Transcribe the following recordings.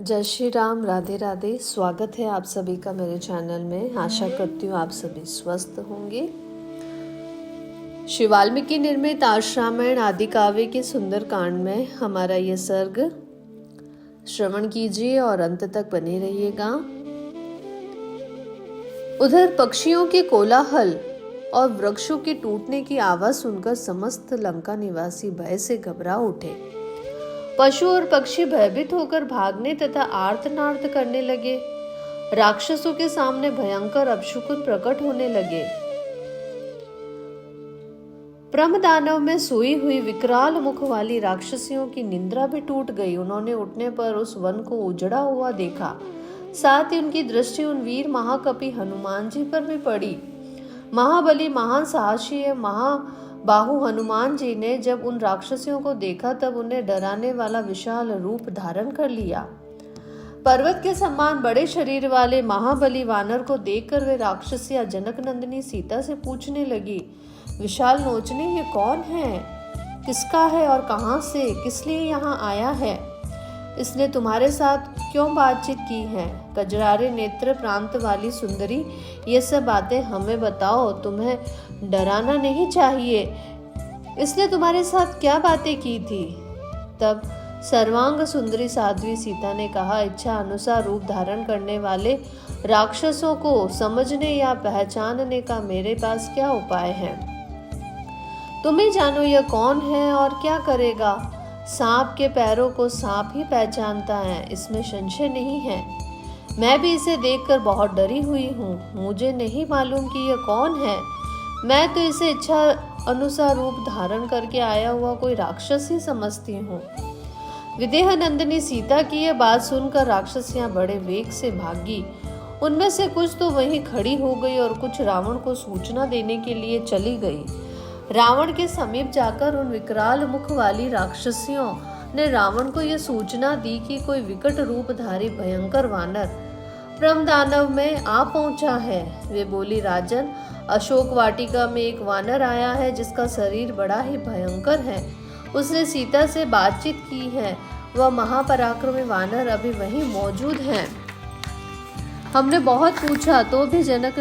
जय श्री राम, राधे राधे। स्वागत है आप सभी का मेरे चैनल में। आशा करती हूँ आप सभी स्वस्थ होंगे। श्री वाल्मीकि निर्मित आश्रामण आदि काव्य के सुंदर कांड में हमारा ये सर्ग श्रवण कीजिए और अंत तक बने रहिएगा। उधर पक्षियों के कोलाहल और वृक्षों के टूटने की आवाज सुनकर समस्त लंका निवासी भय से घबरा उठे। पशु और पक्षी भयभीत होकर भागने तथा आर्तनाद करने लगे। राक्षसों के सामने भयंकर अपशकुन प्रकट होने लगे। ब्रह्मदानव में सोई हुई विकराल मुख वाली राक्षसियों की निंद्रा भी टूट गई। उन्होंने उठने पर उस वन को उजड़ा हुआ देखा। साथ ही उनकी दृष्टि उन वीर महाकपि हनुमान जी पर भी पड़ी। महाबली महान साहसी बाहु हनुमान जी ने जब उन राक्षसियों को देखा तब उन्हें डराने वाला विशाल रूप धारण कर लिया। पर्वत के समान बड़े शरीर वाले महाबली वानर को देखकर वे राक्षसियां जनक नंदिनी सीता से पूछने लगी, विशाल नोचने ये कौन है, किसका है और कहां से, किस लिए यहाँ आया है, इसने तुम्हारे साथ क्यों बातचीत की है। कजरारे नेत्र प्रांत वाली सुंदरी, ये सब बातें हमें बताओ, तुम्हें डराना नहीं चाहिए। इसने तुम्हारे साथ क्या बातें की थी। तब सर्वांग सुंदरी साध्वी सीता ने कहा, इच्छा अनुसार रूप धारण करने वाले राक्षसों को समझने या पहचानने का मेरे पास क्या उपाय है। तुम ही जानो यह कौन है और क्या करेगा। सांप के पैरों को सांप ही पहचानता है, इसमें संशय नहीं है। मैं भी इसे देखकर बहुत डरी हुई हूँ। मुझे नहीं मालूम कि यह कौन है। मैं तो इसे इच्छा अनुसार रूप धारण करके आया हुआ कोई राक्षस ही समझती हूँ। विदेह नंदिनी सीता की यह बात सुनकर राक्षसियां बड़े वेग से भागी। उनमें से कुछ तो वहीं खड़ी हो गई और कुछ रावण को सूचना देने के लिए चली गई। रावण के समीप जाकर उन विकराल मुख वाली राक्षसियों ने रावण को यह सूचना दी कि कोई विकट रूपधारी भयंकर वानर ब्रह्मदानव में आ पहुंचा है। वे बोली, राजन, अशोक वाटिका में एक वानर आया है जिसका शरीर बड़ा ही भयंकर है। उसने सीता से बातचीत की है। वह महापराक्रमी वानर अभी वहीं मौजूद है। हमने बहुत पूछा तो भी जनक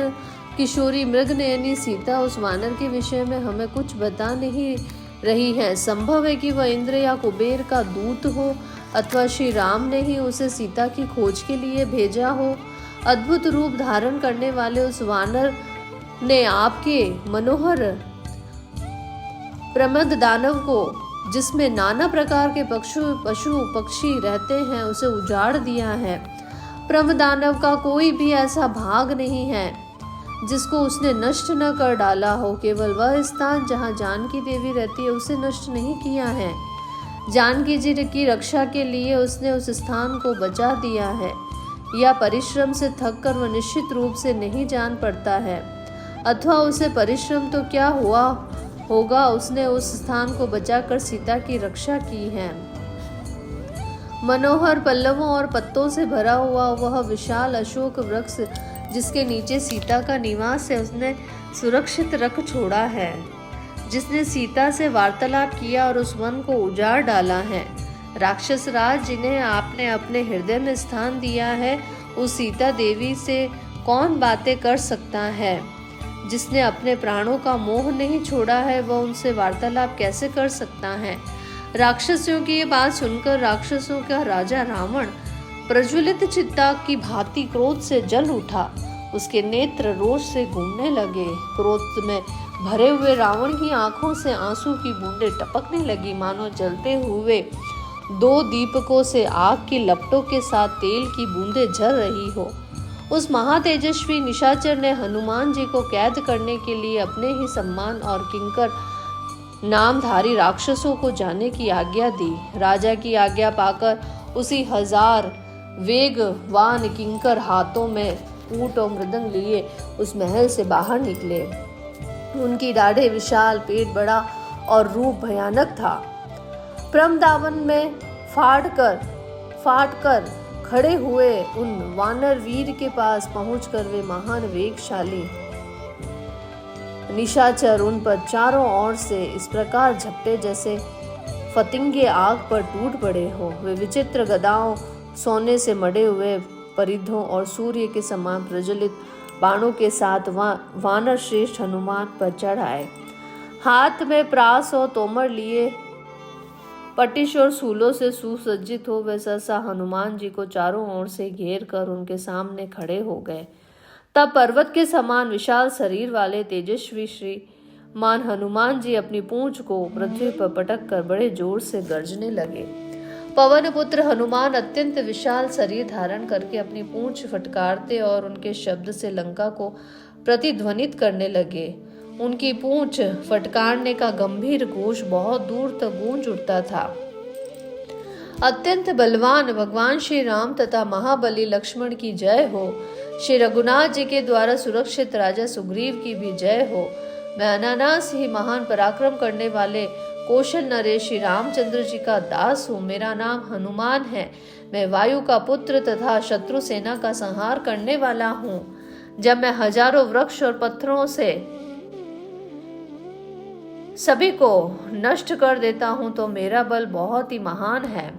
किशोरी मृगनयनी सीता उस वानर के विषय में हमें कुछ बता नहीं रही है। संभव है कि वह इंद्र या कुबेर का दूत हो अथवा श्री राम ने ही उसे सीता की खोज के लिए भेजा हो। अद्भुत रूप धारण करने वाले उस वानर ने आपके मनोहर प्रमद दानव को, जिसमें नाना प्रकार के पशु पक्षी रहते हैं, उसे उजाड़ दिया है। प्रमदानव का कोई भी ऐसा भाग नहीं है जिसको उसने नष्ट न कर डाला हो। केवल वह स्थान जहाँ जानकी देवी रहती है उसे नष्ट नहीं किया है। जानकी जी की रक्षा के लिए उसने उस स्थान को बचा दिया है। या परिश्रम से थककर वह निश्चित रूप से नहीं जान पड़ता है, अथवा उसे परिश्रम तो क्या हुआ होगा, उसने उस स्थान को बचाकर सीता की रक्षा की है। मनोहर पल्लवों और पत्तों से भरा हुआ वह विशाल अशोक वृक्ष जिसके नीचे सीता का निवास है, उसने सुरक्षित रख छोड़ा है। जिसने सीता से वार्तालाप किया और उस वन को उजाड़ डाला है। राक्षस राज, जिन्हें आपने अपने हृदय में स्थान दिया है, उस सीता देवी से कौन बातें कर सकता है। जिसने अपने प्राणों का मोह नहीं छोड़ा है, वह उनसे वार्तालाप कैसे कर सकता है। राक्षसियों की ये बात सुनकर राक्षसों का राजा रावण प्रज्वलित चित्ता की भांति क्रोध से जल उठा। उसके नेत्र रोष से घूमने लगे। क्रोध में भरे हुए रावण की आंखों से आंसू की बूंदें टपकने लगी, मानो जलते हुए दो दीपकों से आग की लपटों के साथ तेल की बूंदें झर रही हो। उस महातेजस्वी निशाचर ने हनुमान जी को कैद करने के लिए अपने ही सम्मान और किंकर नामधारी राक्षसों को जाने की आज्ञा दी। राजा की आज्ञा पाकर उसी 1000 वेगवान किंकर हाथों में ऊंट और मृदंग लिए उस महल से बाहर निकले। उनकी दाढ़ें विशाल, पेट बड़ा और रूप भयानक था। ब्रह्मदावन में फाट कर खड़े हुए उन वानर वीर के पास पहुंचकर वे महान वेगशाली निशाचर उन पर चारों ओर से इस प्रकार झपटे जैसे फतिंगे आग पर टूट पड़े हो। वे विचित्र गदाओं सोने से मढ़े हुए परिधों और सूर्य के समान प्रज्वलित बाणों के साथ वानर श्रेष्ठ हनुमान पर चढ़ आए। हाथ में प्रास और तोमर लिए पटिश और सूलों से सुसज्जित हो वे सहसा हनुमान जी को चारों ओर से घेर कर उनके सामने खड़े हो गए। तब पर्वत के समान विशाल शरीर वाले तेजस्वी श्रीमान हनुमान जी अपनी पूंछ को पृथ्वी पर पटक कर बड़े जोर से गरजने लगे। पवन पुत्र हनुमान अत्यंत विशाल शरीर धारण करके अपनी पूंछ फटकारते और उनके शब्द से लंका को प्रतिध्वनित करने लगे। उनकी पूंछ फटकारने का गंभीर घोष बहुत दूर तक गूंज उठता था। अत्यंत बलवान भगवान श्री राम तथा महाबली लक्ष्मण की जय हो। श्री रघुनाथ जी के द्वारा सुरक्षित राजा सुग्रीव की भी जय हो। मैं अनायास ही महान पराक्रम करने वाले कौशल नरेश श्री रामचंद्र जी का दास हूँ। मेरा नाम हनुमान है। मैं वायु का पुत्र तथा शत्रु सेना का संहार करने वाला हूँ। जब मैं हजारों वृक्ष और पत्थरों से सभी को नष्ट कर देता हूँ तो मेरा बल बहुत ही महान है।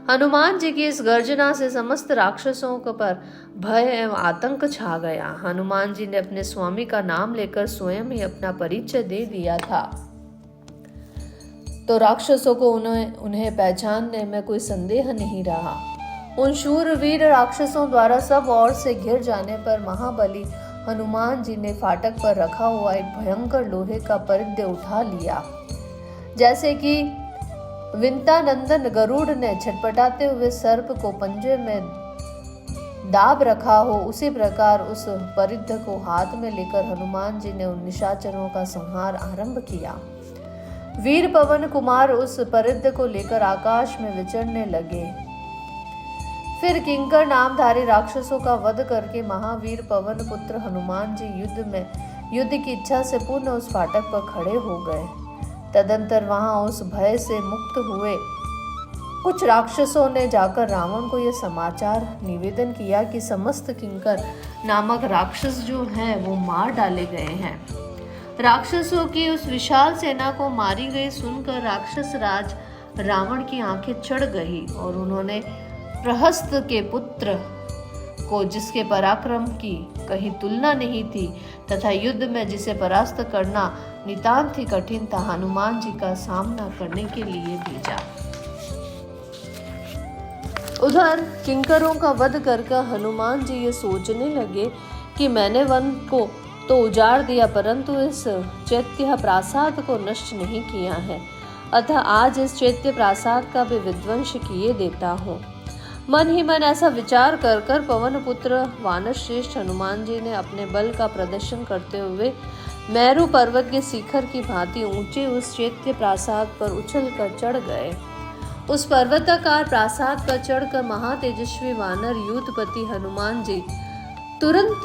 हनुमान जी की इस गर्जना से समस्त राक्षसों पर भय एवं आतंक छा गया। हनुमान जी ने अपने स्वामी का नाम लेकर स्वयं ही अपना परिचय दे दिया था, तो राक्षसों को उन्हें पहचानने में कोई संदेह नहीं रहा। उन शूरवीर राक्षसों द्वारा सब ओर से घिर जाने पर महाबली हनुमान जी ने फाटक पर रखा हुआ एक भयंकर लोहे का परिघ उठा लिया। जैसे कि विंतानंदन गरुड़ ने छटपटाते हुए सर्प को पंजे में दाब रखा हो, उसी प्रकार उस परिघ को हाथ में लेकर हनुमान जी ने उन निशाचरों का संहार आरंभ किया। वीर पवन कुमार उस परिघ को लेकर आकाश में विचरने लगे। फिर किंकर नामधारी राक्षसों का वध करके महावीर पवन पुत्र हनुमान जी युद्ध की इच्छा से पुनः उस फाटक पर खड़े हो गए। तदंतर वहां उस भय से मुक्त हुए कुछ राक्षसों ने जाकर रावण को यह समाचार निवेदन किया कि समस्त किंकर नामक राक्षस जो हैं वो मार डाले गए हैं। राक्षसों की उस विशाल सेना को मारी गई सुनकर राक्षस राज रावण की आंखें चढ़ गई और उन्होंने प्रहस्त के पुत्र को, जिसके पराक्रम की कहीं तुलना नहीं थी तथा युद्ध में जिसे परास्त करना नितांत ही कठिन था, हनुमान जी का सामना करने के लिए भेजा। उधर किंकरों का वध करके हनुमान जी ये सोचने लगे कि मैंने वन को तो उजाड़ दिया परंतु इस चैत्य प्रासाद को नष्ट नहीं किया है, अतः आज इस चैत्य प्रासाद का भी विध्वंस किए देता हूँ। मन ही मन ऐसा विचार कर कर पवन पुत्र वानर श्रेष्ठ हनुमान जी ने अपने बल का प्रदर्शन करते हुए मेरू पर्वत के शिखर की भांति ऊंचे उस चैत्य प्रासाद पर उछल कर चढ़ गए। उस पर्वताकार प्रासाद पर चढ़कर महातेजस्वी वानर यूथपति हनुमान जी तुरंत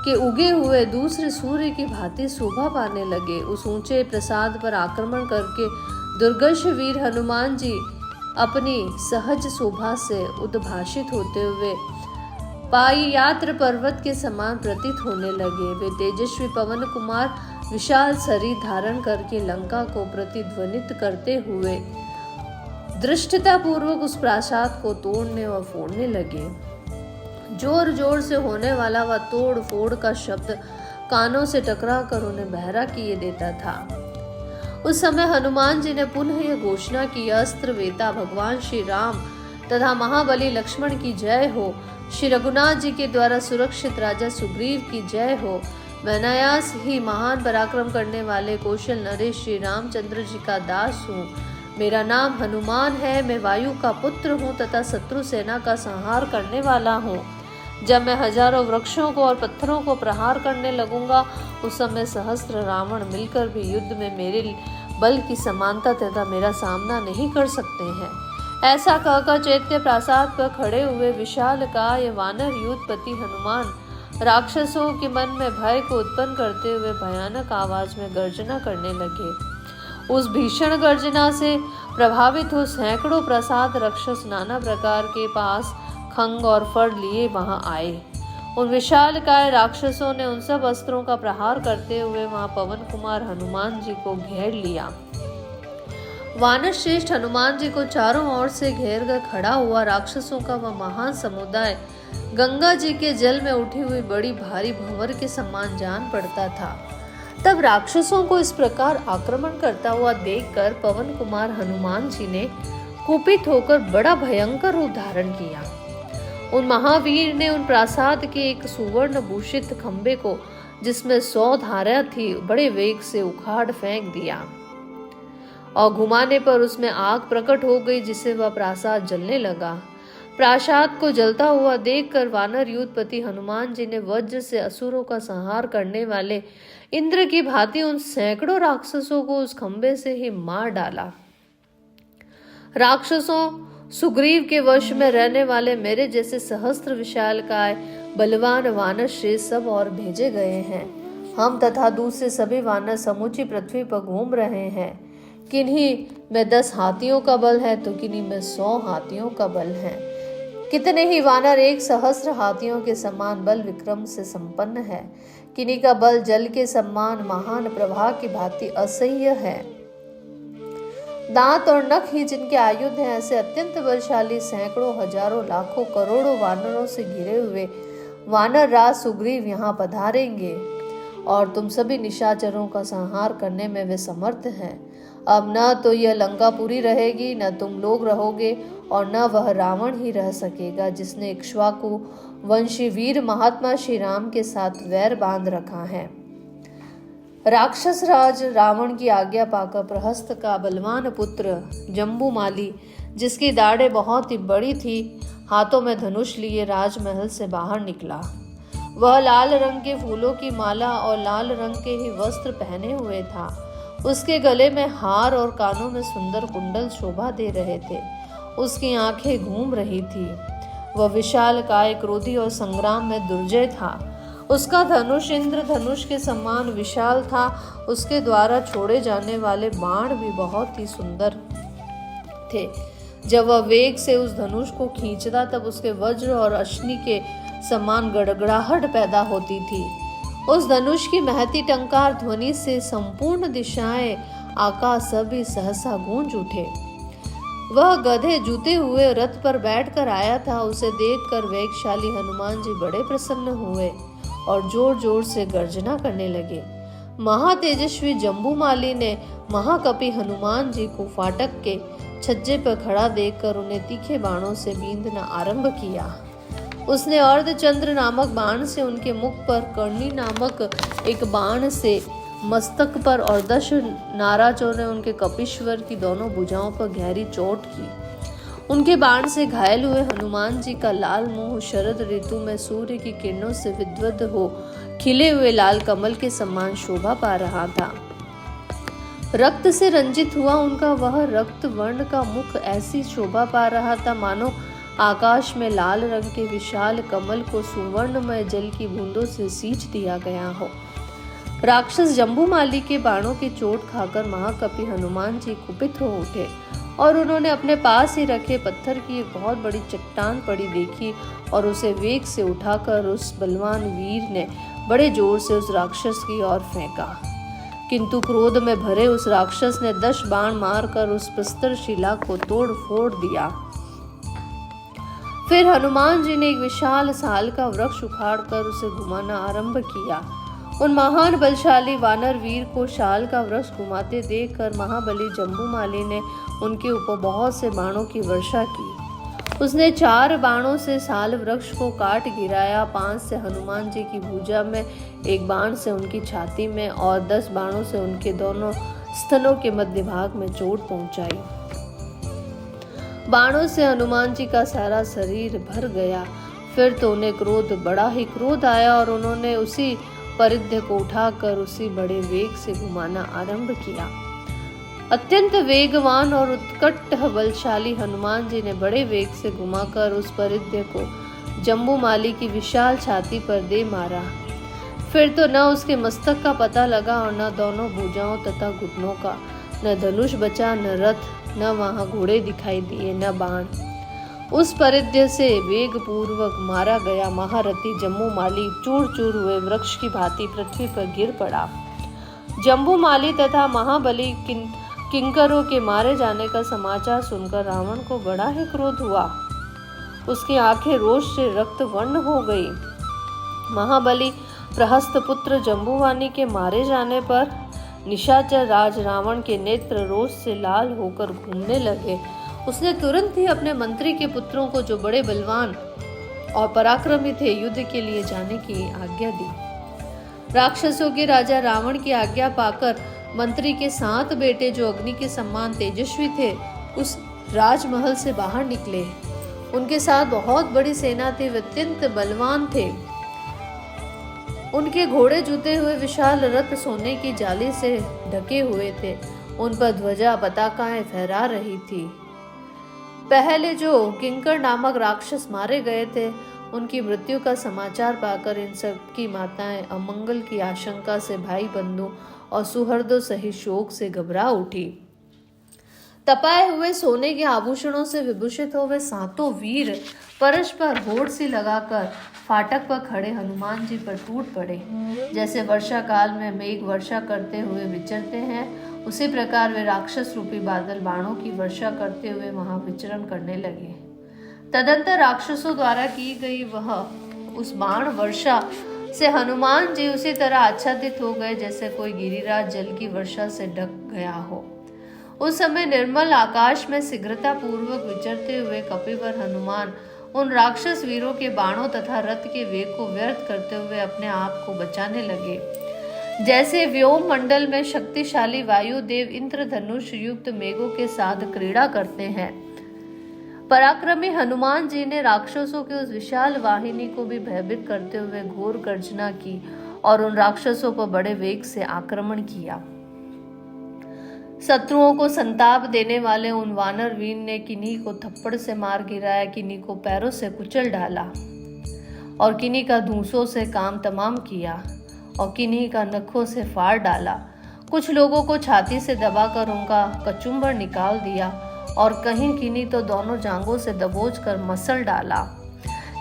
के उगे हुए दूसरे सूर्य की भांति शोभा पाने लगे। उस ऊंचे प्रासाद पर आक्रमण करके दुर्गश वीर हनुमान जी अपनी सहज शोभा से उद्भाषित होते हुए पाययात्र पर्वत के समान प्रतीत होने लगे। वे तेजस्वी पवन कुमार विशाल शरीर धारण करके लंका को प्रतिध्वनित करते हुए दृष्टता पूर्वक उस प्रासाद को तोड़ने व फोड़ने लगे। जोर जोर से होने वाला वह तोड़ फोड़ का शब्द कानों से टकरा कर उन्हें बहरा किए देता था। उस समय हनुमान जी ने पुनः यह घोषणा की, अस्त्र वेता भगवान श्री राम तथा महाबली लक्ष्मण की जय हो। श्री रघुनाथ जी के द्वारा सुरक्षित राजा सुग्रीव की जय हो। मैं अनायास ही महान पराक्रम करने वाले कौशल नरेश श्री रामचंद्र जी का दास हूँ। मेरा नाम हनुमान है। मैं वायु का पुत्र हूँ तथा शत्रु सेना का संहार करने वाला हूँ। जब मैं हजारों वृक्षों को और पत्थरों को प्रहार करने लगूंगा उस समय सहस्त्र रावण मिलकर भी युद्ध में मेरे बल की समानता तथा मेरा सामना नहीं कर सकते हैं। ऐसा कहकर चैत्य प्रासाद पर खड़े हुए विशाल काय वानर यूथपति हनुमान राक्षसों के मन में भय को उत्पन्न करते हुए भयानक आवाज में गर्जना करने लगे। उस भीषण गर्जना से प्रभावित हो सैकड़ों प्रसाद राक्षस नाना प्रकार के पास खंग और फड़ लिए वहां आए। उन विशाल काय राक्षसों ने उन सब अस्त्रों का प्रहार करते हुए वहां पवन कुमार हनुमान जी को घेर लिया। वानर श्रेष्ठ हनुमान जी को चारों ओर से घेर कर खड़ा हुआ राक्षसों का वह महान समुदाय गंगा जी के जल में उठी हुई बड़ी भारी भंवर के समान जान पड़ता था। तब राक्षसों को इस प्रकार आक्रमण करता हुआ देखकर पवन कुमार हनुमान जी ने कुपित होकर बड़ा भयंकर रूप धारण किया। उन महावीर ने उन प्रासाद के एक सुवर्ण भूषित खंबे को, जिसमें 100 धारा थी, बड़े वेग से उखाड़ फेंक दिया और घुमाने पर उसमें आग प्रकट हो गई, जिससे वह प्रासाद जलने लगा। प्रासाद को जलता हुआ देखकर वानर युद्धपति हनुमान जी ने वज्र से असुरों का संहार करने वाले इंद्र की भांति उन सैकड़ों राक्षसों को उस खंबे से ही मार डाला। राक्षसों सुग्रीव के वश में रहने वाले मेरे जैसे सहस्त्र विशालकाय बलवान वानर श्रेष्ठ सब और भेजे गए हैं। हम तथा दूसरे सभी वानर समूची पृथ्वी पर घूम रहे हैं। किन्हीं में 10 हाथियों का बल है तो किन्हीं में 100 हाथियों का बल है। कितने ही वानर 1 सहस्त्र हाथियों के समान बल विक्रम से संपन्न है। किन्हीं का बल जल के समान महान प्रवाह की भांति असह्य है। दांत और नख ही जिनके आयुध हैं, ऐसे अत्यंत बलशाली सैकड़ों हजारों लाखों करोड़ों वानरों से घिरे हुए वानर राज सुग्रीव यहाँ पधारेंगे और तुम सभी निशाचरों का संहार करने में वे समर्थ हैं। अब न तो यह लंका पूरी रहेगी, न तुम लोग रहोगे और न वह रावण ही रह सकेगा, जिसने इक्ष्वाकु वंशी वीर महात्मा श्री राम के साथ वैर बांध रखा है। राक्षस राज रावण की आज्ञा पाकर प्रहस्त का बलवान पुत्र जम्बूमाली, जिसकी दाढ़ें बहुत ही बड़ी थी, हाथों में धनुष लिए राजमहल से बाहर निकला। वह लाल रंग के फूलों की माला और लाल रंग के ही वस्त्र पहने हुए था। उसके गले में हार और कानों में सुंदर कुंडल शोभा दे रहे थे। उसकी आंखें घूम रही थी। वह विशाल काय, क्रोधी और संग्राम में दुर्जय था। उसका धनुष इंद्र धनुष के समान विशाल था। उसके द्वारा छोड़े जाने वाले बाण भी बहुत ही सुंदर थे। जब वह वेग से उस धनुष को खींचता तब उसके वज्र और अश्नि के समान गड़गड़ाहट पैदा होती थी। उस धनुष की महती टंकार ध्वनि से संपूर्ण दिशाएं, आकाश सभी सहसा गूंज उठे। वह गधे जूते हुए रथ पर बैठकर आया था। उसे देखकर वेगशाली हनुमान जी बड़े प्रसन्न हुए और जोर जोर से गर्जना करने लगे। महातेजस्वी जम्बूमाली ने महाकपि हनुमान जी को फाटक के छज्जे पर खड़ा देखकर उन्हें तीखे बाणों से बींधना आरंभ किया। उसने अर्धचंद्र नामक बाण से उनके मुख पर, कर्णी नामक एक बाण से मस्तक पर और 10 नाराजों ने उनके कपीश्वर की दोनों भुजाओं पर गहरी चोट की। उनके बाण से घायल हुए हनुमान जी का लाल मुंह शरद ऋतु में सूर्य की किरणों से विद्वत हो खिले हुए लाल कमल के समान शोभा पा रहा था। रक्त से रंजित हुआ उनका वह रक्त वर्ण का मुख ऐसी शोभा पा रहा था मानो आकाश में लाल रंग के विशाल कमल को सुवर्णमय जल की बूंदों से सींच दिया गया हो। राक्षस जम्बूमाली के बाणों की चोट खाकर महाकपि हनुमान जी कुपित हो उठे और उन्होंने अपने पास ही रखे पत्थर की एक बहुत बड़ी चट्टान पड़ी देखी और उसे वेग से उठाकर उस बलवान वीर ने बड़े जोर से उस राक्षस की ओर फेंका। किंतु क्रोध में भरे उस राक्षस ने 10 बाण मारकर उस प्रस्तर शिला को तोड़ फोड़ दिया। फिर हनुमान जी ने एक विशाल साल का वृक्ष उखाड़कर उसे घुमाना आरंभ किया। उन महान बलशाली वानर वीर को शाल का वृक्ष घुमाते देखकर महाबली जम्बूमाली ने उनके ऊपर बहुत से बाणों की वर्षा की। उसने 4 बाणों से साल वृक्ष को काट गिराया, 5 से हनुमान जी की भुजा में, 1 बाण से उनकी छाती में और 10 बाणों से उनके दोनों स्तनों के मध्य भाग में चोट पहुंचाई। बाणों से हनुमान जी का सारा शरीर भर गया। फिर तो उन्हें बड़ा ही क्रोध आया और उन्होंने उसी परिध्य को उठाकर उसी बड़े वेग से घुमाना आरंभ किया। अत्यंत वेगवान और उत्कट बलशाली हनुमान जी ने बड़े वेग से घुमाकर उस परिध्य को जम्बूमाली की विशाल छाती पर दे मारा। फिर तो न उसके मस्तक का पता लगा और न दोनों भुजाओं तथा घुटनों का, न धनुष बचा, न रथ, न वहां घोड़े दिखाई दिए, न बाण। उस परिध्य से वेग पूर्वक मारा गया महारथी जम्बूमाली चूर चूर हुए वृक्ष की भांति पृथ्वी पर गिर पड़ा। जम्बूमाली तथा महाबली किंकरों के मारे जाने का समाचार सुनकर रावण को बड़ा ही क्रोध हुआ। उसकी आंखें रोष से रक्त वर्ण हो गई। महाबली प्रहस्त पुत्र जम्बूवानी के मारे जाने पर निशाचर राज रावण के नेत्र रोष से लाल होकर घूमने लगे। उसने तुरंत ही अपने मंत्री के पुत्रों को, जो बड़े बलवान और पराक्रमी थे, युद्ध के लिए जाने की आज्ञा दी। राक्षसों के राजा रावण की आज्ञा पाकर मंत्री के 7 बेटे, जो अग्नि के समान तेजस्वी थे, उस राजमहल से बाहर निकले। उनके साथ बहुत बड़ी सेना थी, वे अत्यंत बलवान थे। उनके घोड़े जुते हुए विशाल रथ सोने की जाली से ढके हुए थे। उन पर ध्वजा पताकाएं फहरा रही थी। पहले जो किंकर नामक राक्षस मारे गए थे, उनकी मृत्यु का समाचार पाकर इन सब की माताएं अमंगल की आशंका से भाई बंधु और सुहृदों सहित शोक से घबरा उठी। तपाए हुए सोने के आभूषणों से विभूषित हुए 7 वीर परस्पर होड़ सी लगाकर फाटक पर खड़े हनुमान जी पर टूट पड़े। जैसे वर्षा काल में मेघ वर्षा करते हुए विचरते हैं, उसी प्रकार वे राक्षस रूपी बादल बाणों की वर्षा करते हुए वहां विचरण करने लगे। तदंतर राक्षसों द्वारा की गई उस बाण वर्षा से हनुमान जी उसी तरह आच्छादित हो गए जैसे कोई गिरिराज जल की वर्षा से ढक गया हो। उस समय निर्मल आकाश में शीघ्रता पूर्वक विचरते हुए कपिवर हनुमान उन राक्षस वीरों के बाणों तथा रथ के वेग को व्यर्थ करते हुए अपने आप को बचाने लगे। जैसे व्योम मंडल में शक्तिशाली वायुदेव इंद्रधनुष युक्त मेघों के साथ क्रीड़ा करते हैं, पराक्रमी हनुमान जी ने राक्षसों की उस विशाल वाहिनी को भी भयभीत करते हुए घोर गर्जना की और उन राक्षसों पर बड़े वेग से आक्रमण किया। शत्रुओं को संताप देने वाले उन वानर वीर ने किन्हीं को थप्पड़ से मार गिराया, किन्हीं को पैरों से कुचल डाला और किन्हीं का धूसों से काम तमाम किया और किन्हीं का नखों से फाड़ डाला। कुछ लोगों को छाती से दबाकर उनका कचुम्बर निकाल दिया और कहीं किन्हीं तो दोनों जांघों से दबोच कर मसल डाला।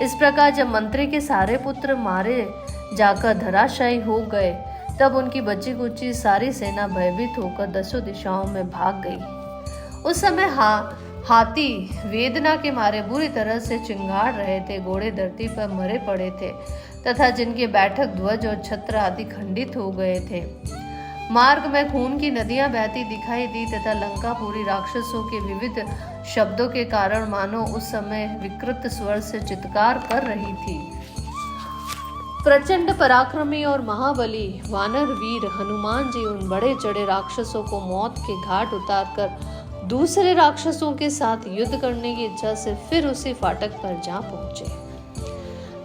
इस प्रकार जब मंत्री के सारे पुत्र मारे जाकर धराशायी हो गए, तब उनकी बची कुची सारी सेना भयभीत होकर 10 दिशाओं में भाग गई। उस समय हाथी वेदना के मारे बुरी तरह से चिंगाड़ रहे थे। घोड़े धरती पर मरे पड़े थे तथा जिनके बैठक ध्वज और छत्र आदि खंडित हो गए थे। मार्ग में खून की नदियां बहती दिखाई दी तथा लंकापुरी राक्षसों के विविध शब्दों के कारण मानो उस समय विकृत स्वर से चित्कार कर रही थी। प्रचंड पराक्रमी और महाबली वानर वीर हनुमान जी उन बड़े चढ़े राक्षसों को मौत के घाट उतारकर दूसरे राक्षसों के साथ युद्ध करने की इच्छा से फिर उसी फाटक पर जा पहुंचे।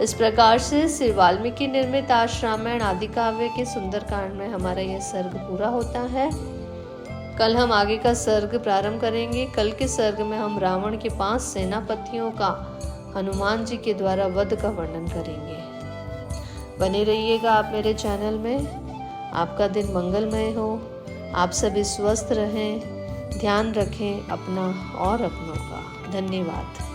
इस प्रकार से श्री वाल्मीकि निर्मित रामायण आदि काव्य के सुंदरकांड में हमारा यह सर्ग पूरा होता है। कल हम आगे का सर्ग प्रारंभ करेंगे। कल के सर्ग में हम रावण के 5 सेनापतियों का हनुमान जी के द्वारा वध का वर्णन करेंगे। बने रहिएगा आप मेरे चैनल में। आपका दिन मंगलमय हो। आप सभी स्वस्थ रहें, ध्यान रखें अपना और अपनों का। धन्यवाद।